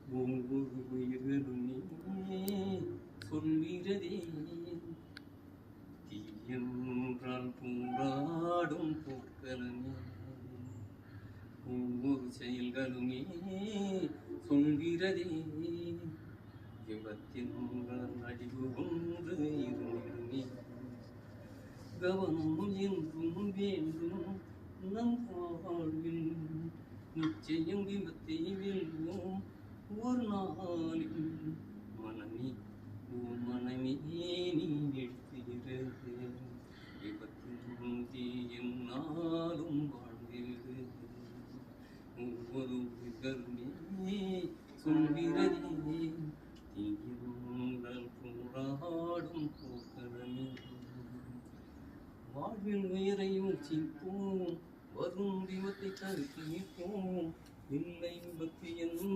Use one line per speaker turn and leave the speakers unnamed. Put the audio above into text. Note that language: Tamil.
ஒவ்வொரு உயிர்களும் நீ சொல்கிறதே தீயென்றால் போராடும் போர்க்களமே ஒவ்வொரு செயல்களுமே சொல்கிறதே விபத்தின்றால் அழிவு ஒன்று இருந்திடுமே கவனம் என்றும் வேண்டும் நம் வாழ்வில் நிச்சயம் விபத்தை வெல்வோம் ஒரு நாளில் மனமே ஓ மனமே நீ எழுத்துகிறது விபத்தின் தீயன்னாலும் வாழ்ந்திரு ஒவ்வொரு உயிர்களுமே சொல்கிறதே தீயுங்கள் போராடும் போக்கணமே வாழ்வில் உயிரை யோசிப்போம் வரும் விபத்தை தடுத்து நிற்போம் இல்லை விபத்து என்று